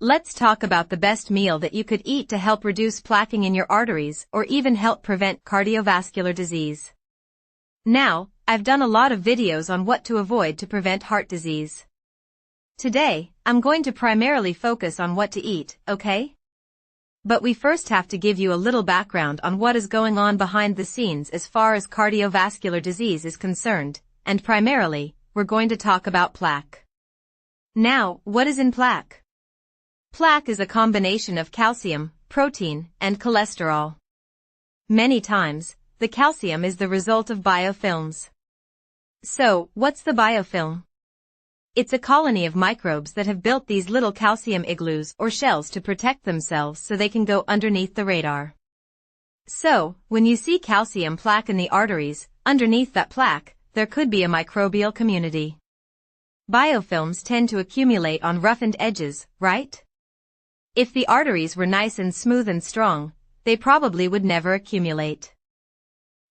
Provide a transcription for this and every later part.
Let's talk about the best meal that you could eat to help reduce plaquing in your arteries or even help prevent cardiovascular disease. Now, I've done a lot of videos on what to avoid to prevent heart disease. Today, I'm going to primarily focus on what to eat, okay? But we first have to give you a little background on what is going on behind the scenes as far as cardiovascular disease is concerned, and primarily, we're going to talk about plaque. Now, what is in plaque? Plaque is a combination of calcium, protein, and cholesterol. Many times, the calcium is the result of biofilms. So, what's the biofilm? It's a colony of microbes that have built these little calcium igloos or shells to protect themselves so they can go underneath the radar. So, when you see calcium plaque in the arteries, underneath that plaque, there could be a microbial community. Biofilms tend to accumulate on roughened edges, right? If the arteries were nice and smooth and strong, they probably would never accumulate.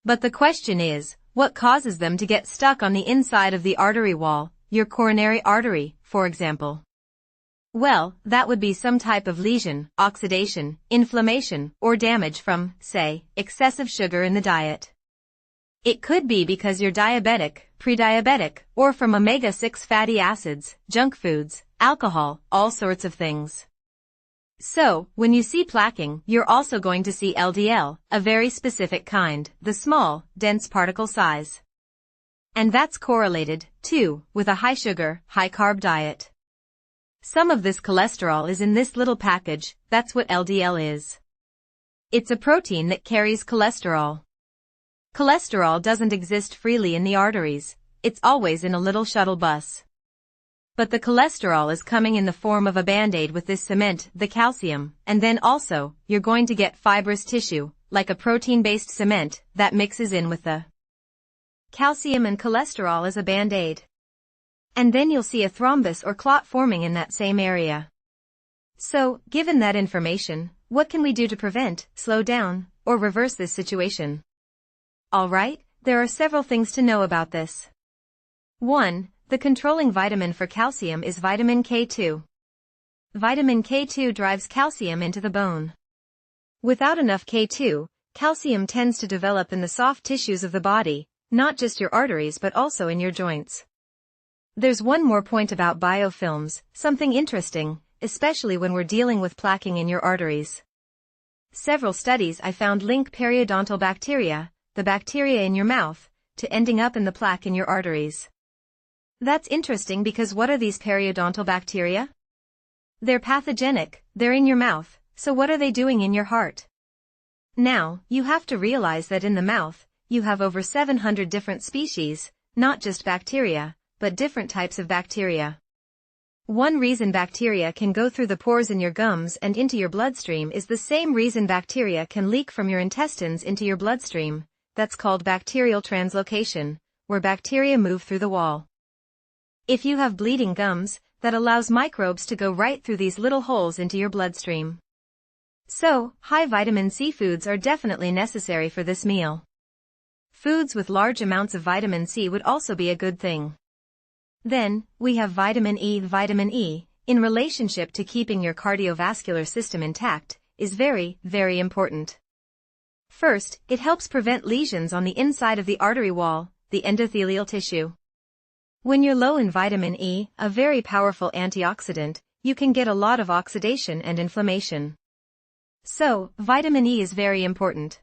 But the question is, what causes them to get stuck on the inside of the artery wall, your coronary artery, for example? Well, that would be some type of lesion, oxidation, inflammation, or damage from, say, excessive sugar in the diet. It could be because you're diabetic, pre-diabetic, or from omega-6 fatty acids, junk foods, alcohol, all sorts of things. So, when you see plaquing, you're also going to see LDL, a very specific kind, the small, dense particle size. And that's correlated, too, with a high sugar, high carb diet. Some of this cholesterol is in this little package, that's what LDL is. It's a protein that carries cholesterol. Cholesterol doesn't exist freely in the arteries, it's always in a little shuttle bus. But the cholesterol is coming in the form of a band-aid with this cement, the calcium, and then also, you're going to get fibrous tissue, like a protein-based cement, that mixes in with the calcium and cholesterol as a band-aid. And then you'll see a thrombus or clot forming in that same area. So, given that information, what can we do to prevent, slow down, or reverse this situation? Alright, there are several things to know about this. 1. The controlling vitamin for calcium is vitamin K2. Vitamin K2 drives calcium into the bone. Without enough K2, calcium tends to develop in the soft tissues of the body, not just your arteries but also in your joints. There's one more point about biofilms, something interesting, especially when we're dealing with plaquing in your arteries. Several studies I found link periodontal bacteria, the bacteria in your mouth, to ending up in the plaque in your arteries. That's interesting because what are these periodontal bacteria? They're pathogenic, they're in your mouth, so what are they doing in your heart? Now, you have to realize that in the mouth, you have over 700 different species, not just bacteria, but different types of bacteria. One reason bacteria can go through the pores in your gums and into your bloodstream is the same reason bacteria can leak from your intestines into your bloodstream. That's called bacterial translocation, where bacteria move through the wall. If you have bleeding gums, that allows microbes to go right through these little holes into your bloodstream. So, high vitamin C foods are definitely necessary for this meal. Foods with large amounts of vitamin C would also be a good thing. Then, we have vitamin E. Vitamin E, in relationship to keeping your cardiovascular system intact, is very, very important. First, it helps prevent lesions on the inside of the artery wall, the endothelial tissue. When you're low in vitamin E, a very powerful antioxidant, you can get a lot of oxidation and inflammation. So, vitamin E is very important.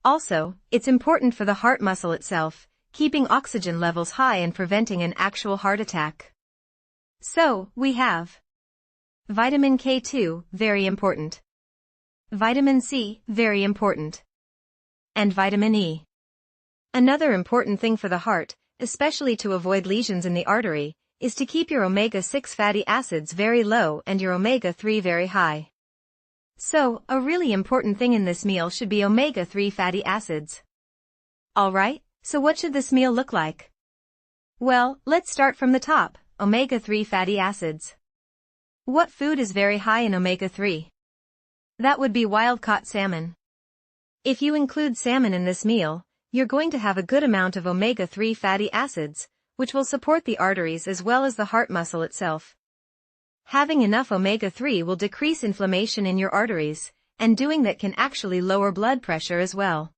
Also, it's important for the heart muscle itself, keeping oxygen levels high and preventing an actual heart attack. So, we have vitamin K2, very important. Vitamin C, very important. And vitamin E. Another important thing for the heart, especially to avoid lesions in the artery, is to keep your omega-6 fatty acids very low and your omega-3 very high. So, a really important thing in this meal should be omega-3 fatty acids. Alright, so what should this meal look like? Well, let's start from the top, omega-3 fatty acids. What food is very high in omega-3? That would be wild-caught salmon. If you include salmon in this meal, you're going to have a good amount of omega-3 fatty acids, which will support the arteries as well as the heart muscle itself. Having enough omega-3 will decrease inflammation in your arteries, and doing that can actually lower blood pressure as well.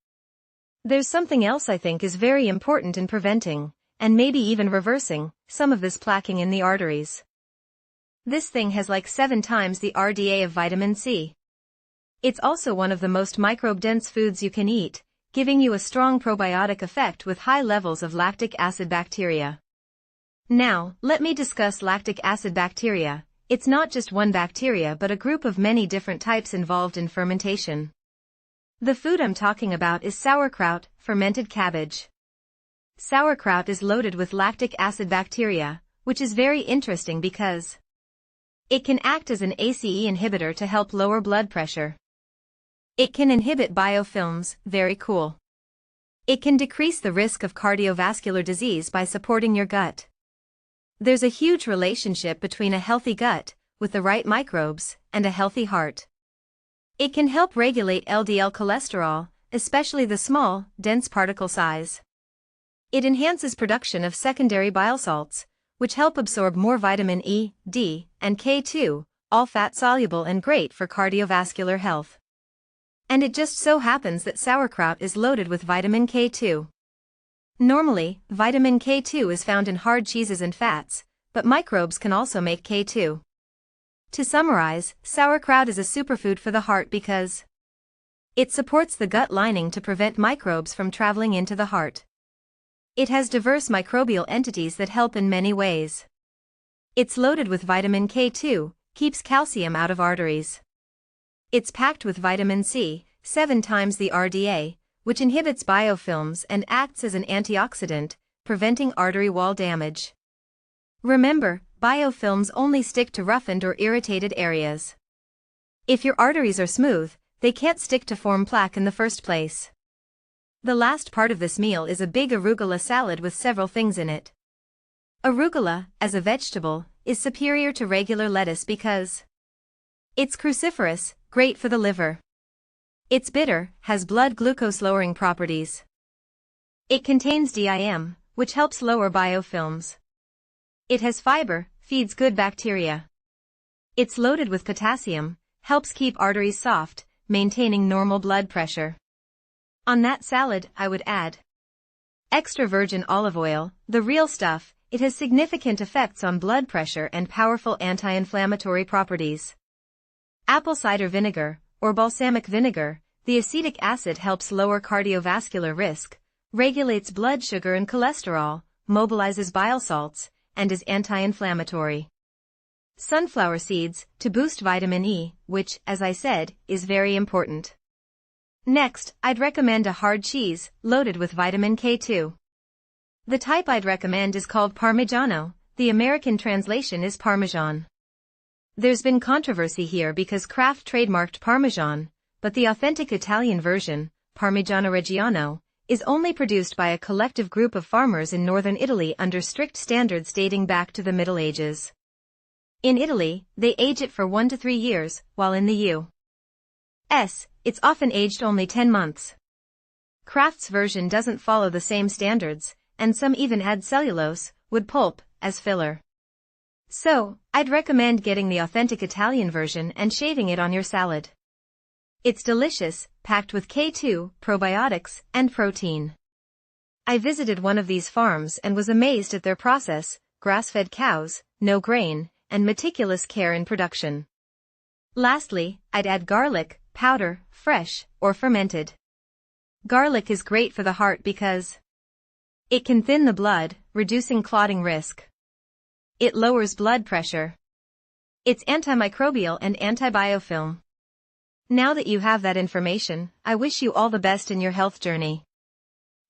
There's something else I think is very important in preventing, and maybe even reversing, some of this plaquing in the arteries. This thing has like 7 times the RDA of vitamin C. It's also one of the most microbe-dense foods you can eat, giving you a strong probiotic effect with high levels of lactic acid bacteria. Now, let me discuss lactic acid bacteria. It's not just one bacteria but a group of many different types involved in fermentation. The food I'm talking about is sauerkraut, fermented cabbage. Sauerkraut is loaded with lactic acid bacteria, which is very interesting because it can act as an ACE inhibitor to help lower blood pressure. It can inhibit biofilms, very cool. It can decrease the risk of cardiovascular disease by supporting your gut. There's a huge relationship between a healthy gut, with the right microbes, and a healthy heart. It can help regulate LDL cholesterol, especially the small, dense particle size. It enhances production of secondary bile salts, which help absorb more vitamin E, D, and K2, all fat-soluble and great for cardiovascular health. And it just so happens that sauerkraut is loaded with vitamin K2. Normally, vitamin K2 is found in hard cheeses and fats, but microbes can also make K2. To summarize, sauerkraut is a superfood for the heart because it supports the gut lining to prevent microbes from traveling into the heart. It has diverse microbial entities that help in many ways. It's loaded with vitamin K2, keeps calcium out of arteries. It's packed with vitamin C, 7 times the RDA, which inhibits biofilms and acts as an antioxidant, preventing artery wall damage. Remember, biofilms only stick to roughened or irritated areas. If your arteries are smooth, they can't stick to form plaque in the first place. The last part of this meal is a big arugula salad with several things in it. Arugula, as a vegetable, is superior to regular lettuce because it's cruciferous, great for the liver. It's bitter, has blood glucose-lowering properties. It contains DIM, which helps lower biofilms. It has fiber, feeds good bacteria. It's loaded with potassium, helps keep arteries soft, maintaining normal blood pressure. On that salad, I would add extra virgin olive oil, the real stuff. It has significant effects on blood pressure and powerful anti-inflammatory properties. Apple cider vinegar, or balsamic vinegar, the acetic acid helps lower cardiovascular risk, regulates blood sugar and cholesterol, mobilizes bile salts, and is anti-inflammatory. Sunflower seeds, to boost vitamin E, which, as I said, is very important. Next, I'd recommend a hard cheese, loaded with vitamin K2. The type I'd recommend is called Parmigiano, the American translation is Parmesan. There's been controversy here because Kraft trademarked Parmesan, but the authentic Italian version, Parmigiano Reggiano, is only produced by a collective group of farmers in northern Italy under strict standards dating back to the Middle Ages. In Italy, they age it for 1 to 3 years, while in the U.S., it's often aged only 10 months. Kraft's version doesn't follow the same standards, and some even add cellulose, wood pulp, as filler. So, I'd recommend getting the authentic Italian version and shaving it on your salad. It's delicious, packed with K2, probiotics, and protein. I visited one of these farms and was amazed at their process, grass-fed cows, no grain, and meticulous care in production. Lastly, I'd add garlic, powder, fresh, or fermented. Garlic is great for the heart because it can thin the blood, reducing clotting risk. It lowers blood pressure. It's antimicrobial and antibiofilm. Now that you have that information, I wish you all the best in your health journey.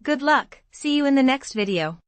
Good luck, see you in the next video.